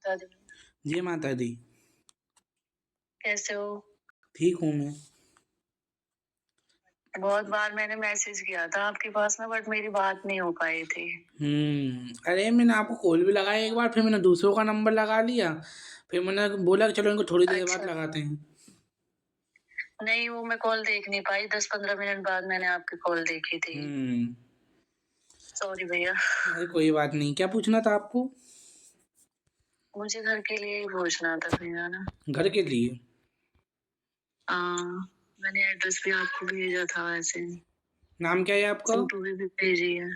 दादी। जी माता दी। कैसे हो? ठीक हूँ मैं। बहुत बार मैंने मैसेज किया था आपके पास में, बट मेरी बात नहीं हो पाई थी। अरे मैंने आपको कॉल भी लगाया एक बार, फिर मैंने दूसरों का नंबर लगा लिया, फिर मैंने बोला कि चलो इनको थोड़ी देर बाद अच्छा। लगाते हैं। नहीं, वो मैं कॉल देख नहीं पाई, 10-15 मिनट बाद मैंने आपकी कॉल देखी थी। सॉरी भैया। अरे कोई बात नहीं, क्या पूछना था आपको? मुझे घर के लिए ही पूछना था भैया ना। घर के लिए? मैंने एड्रेस भी आपको भेजा था वैसे। नाम क्या है आपका? फोटो भी भेजी है।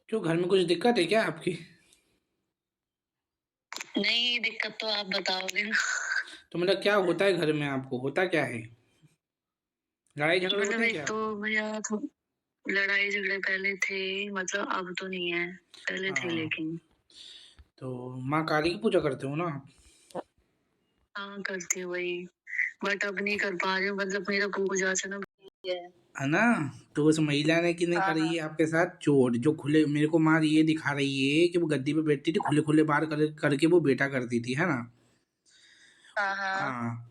क्यों, घर में कुछ दिक्कत है क्या आपकी? नहीं, दिक्कत तो आप बताओगे ना। तो मतलब क्या होता है घर में, आपको होता क्या है? लड़ाई झगड़े मतलब होते हैं एक क्या? तो भैया लड़ाई झगड़े पहले थे, मतलब अब तो नहीं है, पहले थे हाँ, लेकिन। तो माँ काली की पूजा करते हो ना आप? हाँ, करती हूँ वही, बट अब नहीं कर पा रही हूँ, मतलब मेरा पूजा अर्चना है। है ना? तो उस महिला ने कि नहीं हाँ करी हाँ है आपके साथ चोट, जो खुले, मेरे को माँ ये दिखा रही है कि वो गद्दी पे बैठती थी, खुले खुले बार करके वो बेटा करती थी, है ना? हाँ हाँ। हाँ।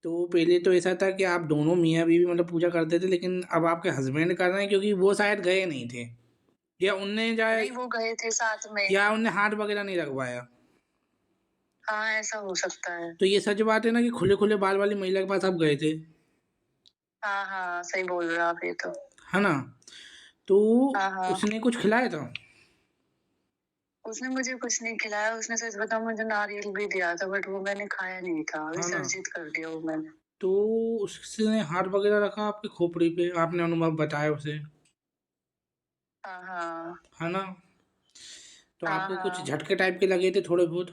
तो पहले तो ऐसा था कि आप दोनों मियाँ बीवी मतलब पूजा करते थे, लेकिन अब आपके हस्बैंड कर रहे हैं, क्योंकि वो शायद गए नहीं थे, या उनने जाए, नहीं, वो गए थे साथ में। या उनने हाथ वगैरह नहीं लगवाया। हाँ, ऐसा हो सकता है। तो ये सच बात है ना कि खुले खुले बाल वाली महिला के पास आप गए थे? हाँ हाँ, सही बोल रहे हो आप ये तो। है ना? तो हाँ हाँ। उसने कुछ खिलाया था? उसने मुझे कुछ नहीं खिलाया, उसने सच बताऊं मुझे नारियल भी दिया था, बट वो मैंने खाया नहीं था, है ना? विसर्जित कर दिया वो मैंने। तो उसने हाथ वगैरह रखा आपकी खोपड़ी पे, आपने अनुभव बताया उसे? हाँ हाँ। है ना? तो हाँ आपको कुछ हाँ। झटके टाइप के लगे थे थोड़े बहुत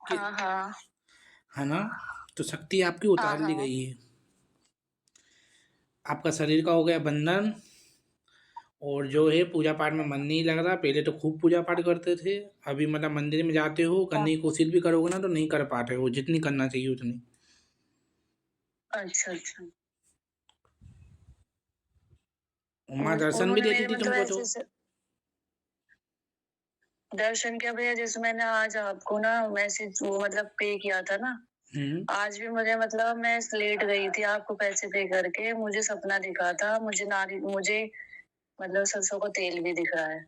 कि, हाँ हाँ। है ना? तो शक्ति आपकी हाँ उतार ली हाँ। गई है। आपका शरीर का हो गया बंधन, और जो है पूजा पाठ में मन नहीं लग रहा। पहले तो खूब पूजा पाठ करते थे, अभी मतलब मंदिर में जाते हो, हाँ। करने की कोशिश भी करोगे ना तो नहीं कर पाते हो जितनी करना चाहिए उतनी। अच्छा अच्छा। माँ दर्शन भी उन्होंने देती मेरे थी मतलब तुमको तो। ऐसे दर्शन किया भैया, जैसे मैंने आज आपको ना मैसेज वो मतलब पे किया था ना। हम्म। आज भी मुझे मतलब मैं लेट गई थी आपको पैसे पे करके, मुझे सपना दिखा था, मुझे मतलब सरसों का तेल भी दिख रहा है,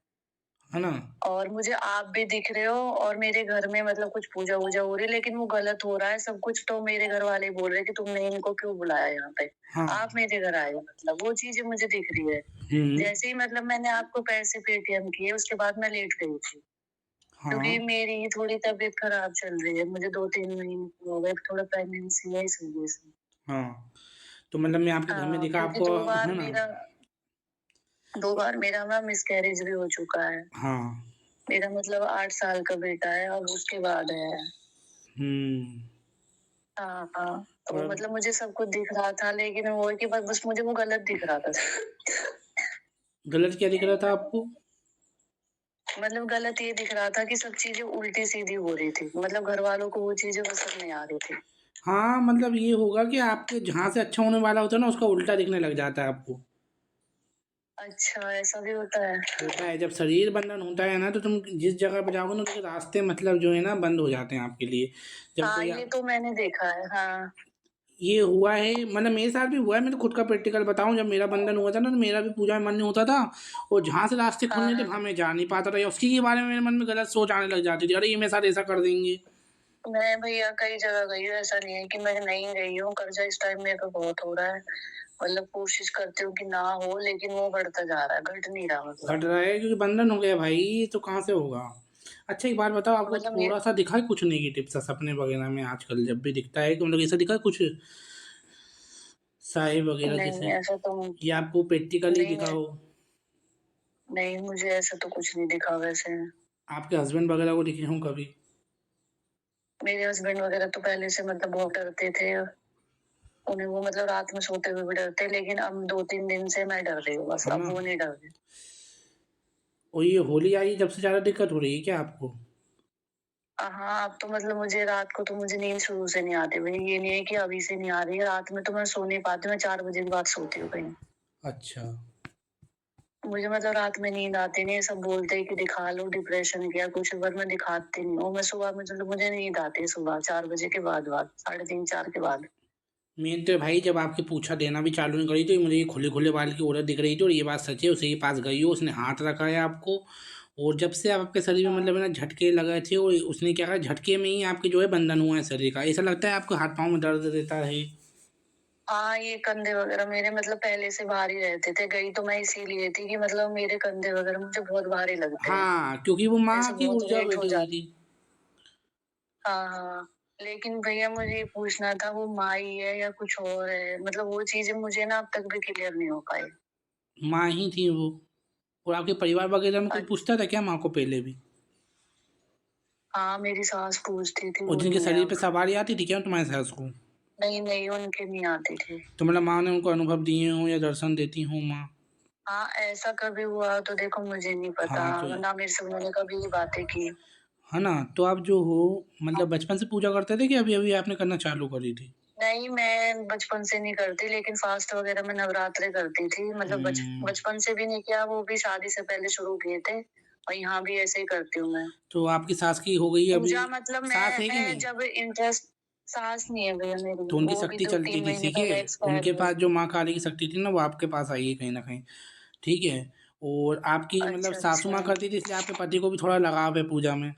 है ना? और मुझे आप भी दिख रहे हो, और मेरे घर में मतलब कुछ पूजा वूजा हो रही है, लेकिन वो गलत हो रहा है सब कुछ। तो मेरे घर वाले बोल रहे हैं कि तुमने इनको क्यों बुलाया यहाँ पे, हाँ। आप मेरे घर आए हो, मतलब वो चीजें मुझे दिख रही है। हम्म। जैसे ही मतलब मैंने आपको पैसे पेटीएम किए, उसके बाद मैं लेट गई थी, हाँ। क्योंकि मेरी थोड़ी तबीयत खराब चल रही है, मुझे 2-3 महीने हो गए, थोड़ा प्रेगनेंसी है इस वजह से। हाँ, तो मतलब मैं आपके घर में हाँ, दिखा क्योंकि आपको, दो बार है ना? मेरा 2 बार मेरा ना मिसकैरेज भी हो चुका है। हाँ। मेरा मतलब 8 साल का बेटा है, अब उसके बाद है। हम्म। हाँ हाँ। तो और मतलब मुझे सब कुछ दिख रहा था, लेकिन वो है कि बस मुझे वो गलत दिख रहा था। गलत क्या दिख रहा था आपको? मतलब गलत ये दिख रहा था कि सब चीजें उल्टी सीधी हो रही थी, मतलब घर वालों को वो चीजें पसंद नहीं आ रही थी। हाँ, मतलब ये होगा कि आपके जहाँ से अच्छा होने वाला होता है ना, उसका उल्टा दिखने लग जाता है आपको। अच्छा, ऐसा भी होता है। होता है, जब शरीर बंधन होता है ना, तो तुम जिस जगह पे जाओगे ना, उसके रास्ते मतलब जो है ना बंद हो जाते हैं आपके लिए। जब हाँ, कोई ये तो मैंने देखा है। हाँ ये हुआ है, मतलब मेरे साथ भी हुआ है। मैं तो खुद का प्रैक्टिकल बताऊं, जब मेरा बंधन हुआ था ना, तो मेरा भी पूजा में मन नहीं होता था, और जहाँ से रास्ते हाँ। खुलने थे हाँ, वहाँ मैं जा नहीं पाता था, या उसी के बारे में मेरे मन में गलत सोच आने लग जाती थी, अरे ये मेरे साथ ऐसा कर देंगे। मैं भैया कई जगह गई हूँ, ऐसा नहीं है कि मैं नहीं गई हूँ। कर्जा इस टाइम मेरे को बहुत हो रहा है, मतलब कोशिश करती हूँ कि ना हो, लेकिन वो बढ़ता जा रहा है, घट नहीं रहा मतलब। घट रहा है क्योंकि बंधन हो गया भाई, तो कहाँ से होगा? अच्छा एक बात बताओ, आपको मतलब ये थोड़ा सा दिखा है कुछ नेगेटिव सा सपने वगैरह में? आजकल जब भी दिखता है कि मतलब ऐसा दिखा है कुछ साहिब वगैरह नहीं, जैसे, ऐसा तो या आपको प्रैक्टिकली नहीं दिखा है। हो? नहीं, मुझे ऐसा तो कुछ नहीं दिखा वैसे। आपके हस्बैंड वगैरह को दिखे हों कभी? मेरे हस्बैंड वगैरह तो पहले से मतलब बहुत डरते थे, उन्हें वो मतलब रात में सोते हुए भी डरते, लेकिन अब 2-3 दिन से मैं डर रही हूँ बस, है अब ना? वो नहीं डर रहे। और ये होली आई जब से ज़्यादा दिक्कत हो रही है क्या आपको? हाँ, अब तो मतलब मुझे रात को तो मुझे नींद शुरू से नहीं आती भाई, ये नहीं है कि अभी से नहीं आ रही है, रात में तो मैं सो नहीं पाती, मैं 4 बजे के बाद सोती हूँ कहीं। अच्छा। मुझे मतलब रात में नींद आती नहीं है, सब बोलते हैं कि दिखा लो डिप्रेशन क्या कुछ, पर मैं दिखाती नहीं हूँ। मैं सुबह मतलब मुझे नींद आती है सुबह 4 बजे के बाद 3:30 4 के बाद। मेन तो भाई जब आपकी पूछा देना भी चालू नहीं करी तो मुझे ये खुले खुले बाल की औरत दिख रही थी और ये बात सच है, उसी के पास गई हो, उसने हाथ रखा है आपको। और जब से आपके शरीर में मतलब है ना झटके लगे थे और उसने क्या कहा, झटके में ही आपके जो है बंधन हुआ है शरीर का, ऐसा लगता है आपको हाथ पाँव में दर्द देता है। हाँ, ये कंधे वगैरह मेरे मतलब पहले से भारी रहते थे। गई तो मैं इसीलिए थी कि मतलब मेरे कंधे वगैरह मुझे बहुत भारी लगते हैं। हाँ, क्योंकि वो माँ जैसे की बहुत ऊर्जा वेट हो बैठी हुई जाती। थी। हाँ हाँ। लेकिन भैया मुझे ये पूछना था, वो माई है या कुछ और है? मतलब वो चीजें मुझे ना अब तक भी क्लियर नहीं हो पाई। माँ ही थी वो। और आपके परिवार वगैरह में कोई अ- पूछता था क्या माँ को पहले भी? हाँ, मेरी सास पूछती थी, और वो जिनके नहीं है शरीर पे अब। सवारी आती थी क्या तुम्हारे सास को? नहीं नहीं, उनके नहीं आती थी। तो मतलब माँ ने उनको अनुभव दिए हों या दर्शन देती हों माँ? हाँ, ऐसा कभी हुआ तो देखो मुझे नहीं पता। हाँ तो ना मेरे से उन्होंने कभी ये बातें की। है ना, तो आप जो हो मतलब बचपन से पूजा करते थे कि अभी अभी आपने करना चालू करी थी? नहीं, मैं बचपन से नहीं करती, लेकिन फास्ट वगैरह में नवरात्रे करती थी। मतलब हम्म, बचपन से भी नहीं किया, वो भी शादी से पहले शुरू किए थे। और यहाँ भी ऐसे ही करती हूँ मैं। तो आपकी सास की हो गई अभी? पूजा मतलब सास है कि मैं नहीं? जब इंटरेस्ट। सास नहीं है भैया मेरी, तो उनकी वो भी शक्ति दो चलती तीन थी, महीने ठीक पहले है। एक्सपायर उनके हुए। पास जो माँ काली की शक्ति थी ना वो आपके पास आई है कहीं ना कहीं, ठीक है। और आपकी मतलब अच्छा सासू अच्छा। माँ करती थी इसलिए आपके पति को भी थोड़ा लगाव है पूजा में।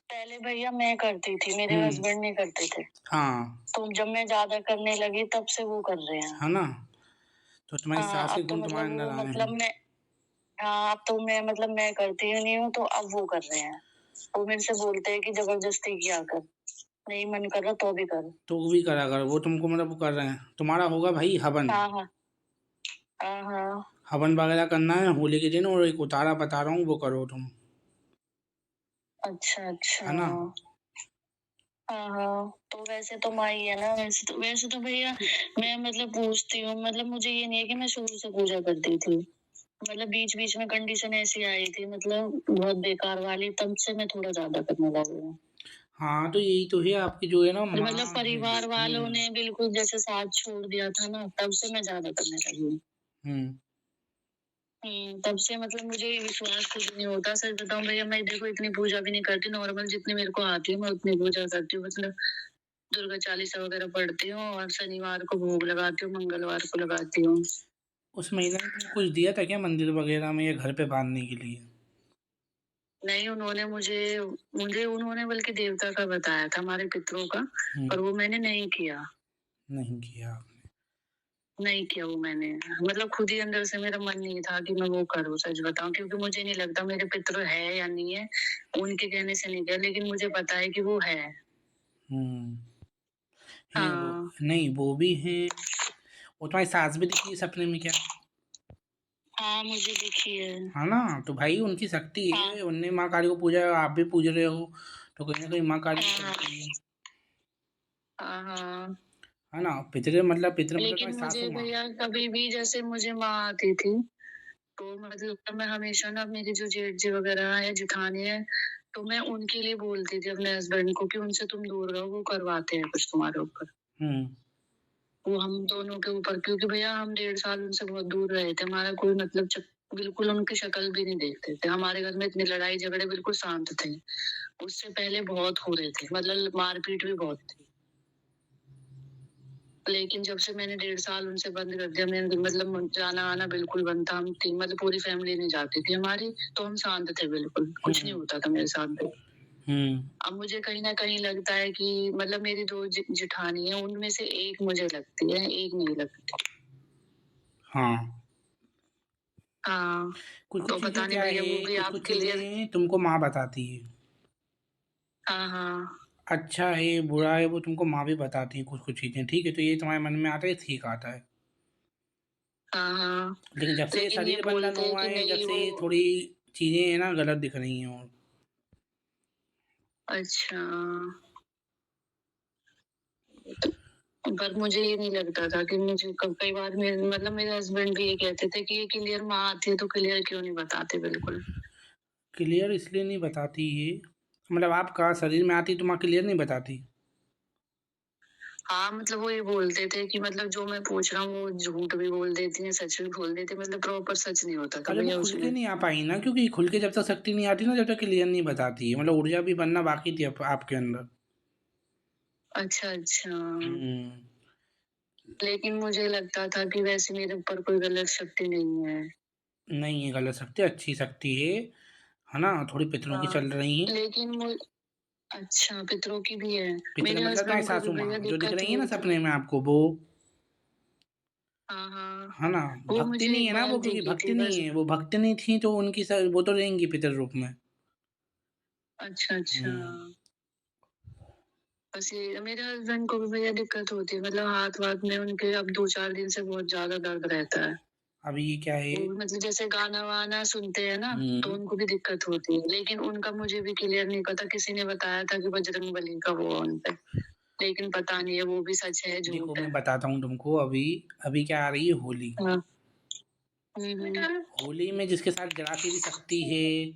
पहले भैया मैं करती थी, मेरे हम्म। हस्बैंड नहीं करते थे। हाँ। तो जब मैं ज्यादा करने लगी तब से वो कर रहे हैं। है ना, तो तुम्हारी हाँ, सास के अब तो गुण मतलब तुम्हारे अंदर वो आए मतलब हैं। मैं। हाँ, अब तो मैं मतलब मैं करती ही नहीं हूँ, तो अब वो कर रहे हैं। वो मेरे से बोलते हैं कि जबरदस्ती किया कर, नहीं मन कर रहा तो भी कर। तो वो भी करा कर, वो तुमको मतलब वो कर रहे हैं, तुम्हारा होगा भाई हवन। हाँ हाँ। हाँ हाँ। हवन वगैरह करना है होली के दिन, और एक उतारा बता रहा हूँ वो करो तुम। अच्छा अच्छा। है ना। हाँ हाँ, तो वैसे तो माँ ही है ना। वैसे तो भैया मैं मतलब पूछती हूँ। मतलब मुझे ये नहीं है कि मैं शुरू से पूजा करती थी। मतलब बीच बीच में कंडीशन ऐसी आई थी, मतलब बहुत बेकार वाली, तब से मैं थोड़ा ज्यादा करने लगी हूँ। हाँ तो यही तो है आपकी जो है ना और माँ मतलब है। परिवार वालों ने बिल्कुल जैसे साथ छोड़ दिया था ना, तब से मैं ज्यादा करने लगी हूँ। हम्म। तब से मतलब मुझे विश्वास कुछ नहीं होता। सच बताऊं भैया, मैं देखो इतनी पूजा भी नहीं करती, नॉर्मल जितनी मेरे को आती है मैं उतनी पूजा करती हूँ। मतलब दुर्गा चालीसा वगैरह पढ़ती हूँ, और शनिवार को भोग लगाती हूँ, मंगलवार को लगाती हूँ। उस महिला ने तुमको कुछ दिया था क्या मंदिर वगैरह में या घर पे बांधने के लिए? नहीं, उन्होंने मुझे मुझे उन्होंने बल्कि देवता का बताया था, हमारे पितरों का। हम्म। पर वो मैंने नहीं किया। नहीं किया आपने? नहीं किया वो मैंने। मतलब खुद ही अंदर से मेरा मन नहीं था कि मैं वो करूँ, सच बताऊं, क्योंकि मुझे नहीं लगता मेरे पितृ है या नहीं है। उनके कहने से नहीं किया, लेकिन मुझे पता है कि वो है। हम्म। है वो। हाँ नहीं वो भी है। और तुम्हारी सास भी दिखी है सपने में क्या? हाँ, मुझे दिखी है। है ना, तो भाई उनकी शक्ति हाँ है, उनने माँ काली को पूजा, आप भी पूज रहे हो, तो कहीं ना कहीं माँ काली की हाँ। शक्ति है। हाँ हाँ। है ना, पितृ मतलब लेकिन तुम्हारी सासू मुझे माँ। भैया कभी भी जैसे मुझे माँ आती थी, तो मतलब मैं हमेशा ना मेरी जो जेठ जी वगैरह है, जेठानी है, तो मैं उनके लिए बोलती थी अपने हस्बैंड को कि उनसे तुम दूर रहो, वो करवाते हैं कुछ तुम्हारे ऊपर। हम्म। वो हम दोनों के ऊपर, क्योंकि भैया हम 1.5 साल उनसे बहुत दूर रहे थे। हमारा कोई मतलब बिल्कुल उनकी शक्ल भी नहीं देखते थे। हमारे घर में इतनी लड़ाई झगड़े बिल्कुल शांत थे। उससे पहले बहुत हो रहे थे, मतलब मारपीट भी बहुत थी। लेकिन जब से मैंने 1.5 साल उनसे बंद कर दिया, मैं मतलब जाना आना बिल्कुल बंद था। हम तीन मतलब पूरी फैमिली नहीं जाती थी हमारी, तो हम शांत थे बिल्कुल, कुछ नहीं हम्म। होता था मेरे साथ भी। हम्म। अब मुझे कहीं ना कहीं लगता है कि मतलब मेरी दो जिठानी है, उनमें से एक मुझे लगती है, एक नहीं लगती। हाँ, हाँ। कुछ कुछ तो चीज़ें पता नहीं क्या भैया, वो है, भी कुछ आप कुछ क्लियर। चीज़ें तुमको माँ बताती है। हाँ हाँ। अच्छा है बुरा है वो तुमको माँ भी बताती है कुछ कुछ चीज़ें, ठीक है, तो ये तुम्हारे मन में आता है, ठीक आता है। हाँ हाँ। लेकिन जब से ये लेकिन ये शरीर बंधन बोलते हैं हुआ कि है, जब नहीं से वो। ये थोड़ी चीज़ें है ना गलत दिख रही हैं। और अच्छा। पर मुझे ये नहीं लगता था कि मुझे कई बार मेरे मतलब मेरे हस्बैंड भी ये कहते थे कि ये क्लियर माँ आती है तो क्लियर क्यों नहीं बताते बिल्कुल। क्लियर इसलिए नहीं बताती है, मतलब आपका शरीर में आती तो माँ क्लियर नहीं बताती? हाँ, मतलब वो ये बोलते थे कि मतलब जो मैं पूछ रहा हूँ वो झूठ भी बोल देती हैं, सच भी बोल देती हैं, मतलब प्रॉपर सच नहीं होता था अरे वो भैया खुल के उसमें। नहीं आ पाई ना, क्योंकि खुल के जब तक शक्ति नहीं आती ना, जब तक क्लियर नहीं बताती है, मतलब ऊर्जा भी बनना बाकी थी आपके अंदर। अच्छा, अच्छा। हम्म। लेकिन मुझे लगता था कि वैसे मेरे ऊपर कोई गलत शक्ति नहीं है। नहीं है गलत शक्ति, अच्छी शक्ति है ना, थोड़ी पितरों की हाँ, चल रही है। लेकिन मु अच्छा, पितरों की भी है। पितर मेरे मतलब तुम्हारी हस्बैंड को भी सासू माँ भैया जो दिख दिक्कत रही है ना हुई थी। सपने में आपको, वो हाँ, हाँ। है ना। वो भक्ति मुझे नहीं एक है ना बार वो, क्योंकि दिखी भक्ति थी नहीं बस। है, वो भक्ति नहीं थी तो उनकी वो तो रहेंगी पितर रूप में। अच्छा, अच्छा। हम्म। बस ये मेरे हस्बैंड को भी भैया दिक्कत होती है, मतलब हाथ-वाथ में उनके अब 2-4 दिन से बहुत ज़्यादा दर्द रहता है। अभी ये क्या है। वो भी मतलब जैसे गाना-वाना सुनते हैं ना, तो हम्म। उनको भी दिक्कत होती है। लेकिन उनका मुझे भी क्लियर नहीं पता, किसी ने बताया था कि बजरंगबली का वो है उन पे। लेकिन पता नहीं है वो भी सच है, देखो झूठ मैं है। बताता हूँ तुमको, अभी अभी क्या आ रही है, होली। हाँ। हुँ, हुँ। होली में जिसके साथ जरा सी भी शक्ति है,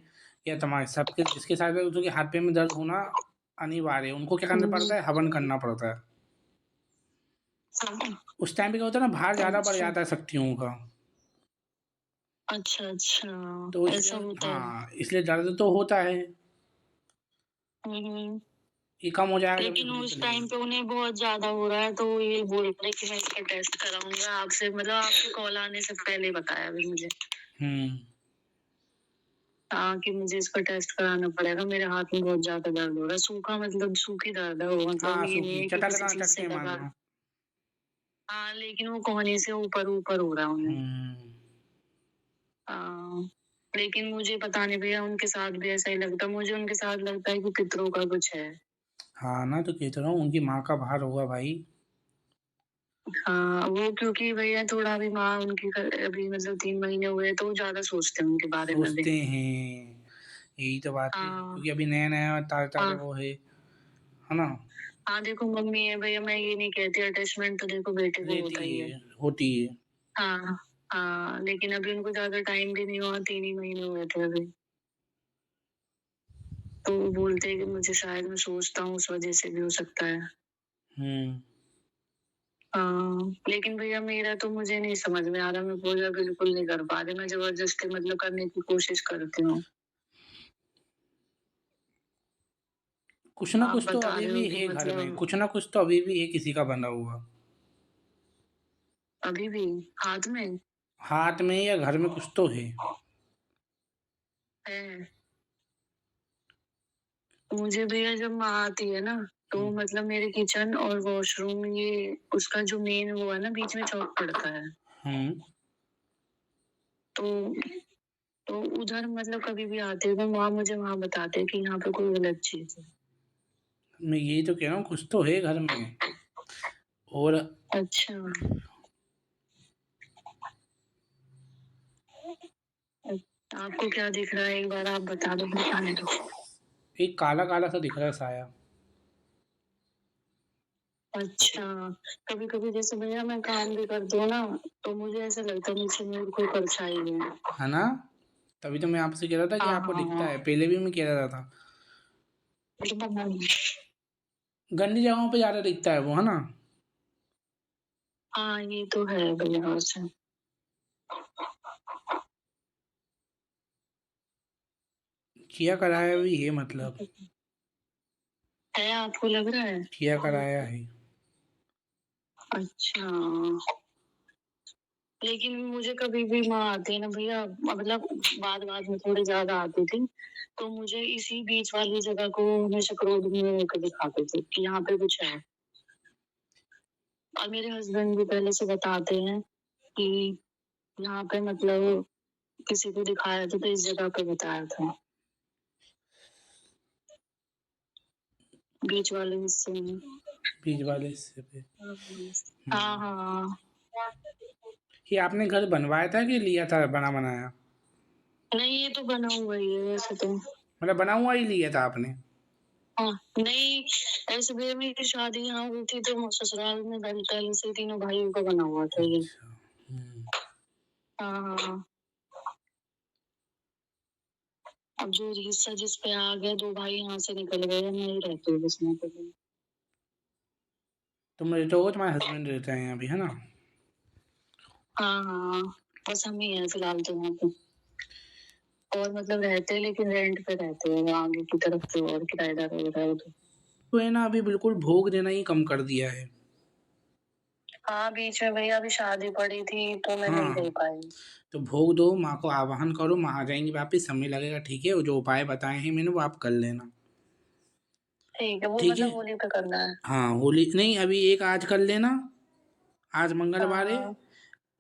या तुम्हारे सबके जिसके साथ है, उसके हाथ पैर में दर्द होना अनिवार्य है, उनको क्या करना हुँ, पड़ता है, हवन करना पड़ता है। हुँ। उस टाइम पे क्या होता है ना, भार ज़्यादा बढ़ अच्छा। जाता है शक्तियों का। अच्छा, अच्छा। तो ऐसा इसलिए होता है। हाँ, इसलिए दर्द तो होता है। हुँ, हुँ। ये कम हो जाएगा जब ये लेकिन होली उस चलेगी। टाइम पे उन्हें बहुत ज़्यादा हो रहा है, तो वो ये बोल रहे कि मैं इसका टेस्ट कराऊँगा आपसे, मतलब आपके कॉल आने से पहले बताया अभी मुझे। हम्म। हाँ, कि मुझे इसका टेस्ट कराना पड़ेगा, मेरे हाथ में बहुत ज़्यादा दर्द हो रहा है। सूखा मतलब सूखी दर्द है वो, मतलब हाँ ये नहीं सूखी है कि चटा किसी लगा चीज़ से चटके लगा। मारना। हाँ, लेकिन वो कोहनी से ऊपर-ऊपर हो रहा है उन्हें। हम्म। हाँ, लेकिन मुझे पता नहीं भैया उनके साथ भी ऐसा ही लगता है। मुझे उनके साथ लगता है कि पितरों का कुछ है। हाँ ना, तो कहता रहा हूँ उनकी माँ का भार होगा भाई। हाँ, वो क्योंकि भैया थोड़ा अभी माँ उनकी अभी मतलब 3 महीने हुए, तो वो ज़्यादा सोचते हैं उनके बारे में भी। सोचते हैं, यही तो बात है, हाँ, क्योंकि अभी नया नया ताज़ा ताज़ा हाँ। वो है ना। हाँ, देखो मम्मी है भैया, मैं ये नहीं कहती, अटैचमेंट तो देखो बेटे को रहती होता ही है। है, होती है। हाँ, हाँ, लेकिन अभी उनको ज़्यादा टाइम भी नहीं हुआ, 3 ही महीने हुए थे अभी। तो वो बोलते हैं कि मुझे शायद मैं सोचता हूँ उस वज़ह से भी हो सकता है। हम्म। हाँ, लेकिन भैया मेरा तो मुझे नहीं समझ में आ रहा, मैं पूजा बिल्कुल नहीं कर पा रही, मैं ज़बरदस्ती मतलब करने की कोशिश करती हूँ। कुछ ना आप कुछ तो बता अभी रहे हो भी कि है घर में, मतलब कुछ ना कुछ तो अभी भी है किसी का बना हुआ। अभी भी हाथ में हाथ में या घर में कुछ तो है। है। मुझे भैया जब माँ आती है ना, तो हम्म। मतलब मेरे किचन और वॉशरूम, ये उसका जो मेन वो है ना, बीच में चौक पड़ता है। हम्म। तो तो उधर मतलब कभी भी आते हैं तो माँ मुझे वहाँ बताते हैं कि यहाँ पे कोई गलत चीज़ है। मैं यही तो कह रहा हूँ, कुछ तो है घर में। और अच्छा, आपको क्या दिख रहा है? एक बार आप बता दो, बताने दो। एक काला काला सा दिख रहा है साया। अच्छा, कभी-कभी जैसे भैया मैं काम भी करती हूँ ना, तो मुझे ऐसा लगता है नीचे में कोई परछाई है। है ना, तभी तो मैं आपसे कह रहा था कि हाँ, आपको हाँ, दिखता हाँ। है, पहले भी मैं कह रहा था। गंदी जगहों पे ज़्यादा दिखता है वो, है ना। हाँ, ये तो है भैया वैसे। किया कराया भी है, मतलब है, आपको लग रहा है? किया कराया है। अच्छा, लेकिन मुझे कभी भी माँ आती है ना भैया, मतलब बाद-बाद में थोड़ी ज़्यादा आती थी, तो मुझे इसी बीच वाली जगह को हमेशा क्रोध में होके दिखाते थे कि यहाँ पे कुछ है। और मेरे हस्बैंड भी पहले से बताते हैं कि यहाँ पे मतलब किसी को दिखाया था, तो इस जगह पे बताया था, बीच वाले हिस्से में। बीच वाले हिस्से पे। हाँ, हम्म। हाँ। ये आपने घर बनवाया था कि लिया था बना बनाया। नहीं, ये तो बना हुआ ही है वैसे तो। मतलब बना हुआ ही लिया था आपने। हाँ, नहीं, ऐसे भी मेरी शादी यहाँ हुई थी तो ससुराल में पहले से तीनों भाइयों का बना हुआ था ये। अच्छा। हम्म। हाँ, हाँ, हाँ। अब जो हिस्सा जिस पे आ गया, 2 भाई यहाँ से निकल गए, मैं ही रहती हूँ बस यहाँ पे। तुम रहते हो, तुम्हारे हस्बैंड रहते हैं यहाँ भी, है ना? हाँ हाँ, बस हम ही हैं फिलहाल तो वहाँ पे। और मतलब रहते हैं लेकिन रेंट पे रहते हैं, वहाँ आगे की तरफ तो और किराएदार वगैरह है उधर। तो है ना, अभी बिल्कुल भोग देना ही कम कर दिया है। हाँ, बीच में भैया अभी शादी पड़ी थी तो मैं नहीं हाँ, रह पाई। तो भोग दो, माँ को आवाहन करो, माँ आ जाएंगी वापिस, समय लगेगा, ठीक है? वो जो उपाय बताए हैं मैंने वो आप कर लेना, ठीक है, वो ठीक है? मतलब होली पे करना है। हाँ, होली नहीं, अभी एक आज कर लेना, आज मंगलवार है, हाँ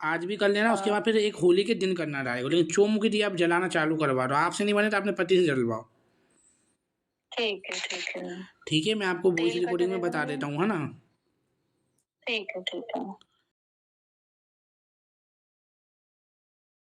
आज भी कर लेना, उसके हाँ, बाद फिर एक होली के दिन करना रहेगा, लेकिन चौमुखी दिया आप जलाना चालू करवा दो, आपसे नहीं बने तो अपने पति से जलवाओ, ठीक है ठीक है। ठीक है? मैं आपको वॉइस तेल का रिकॉर्डिंग में डलेगा बता भैया? देता हूँ, है ना? ठीक है ठीक है।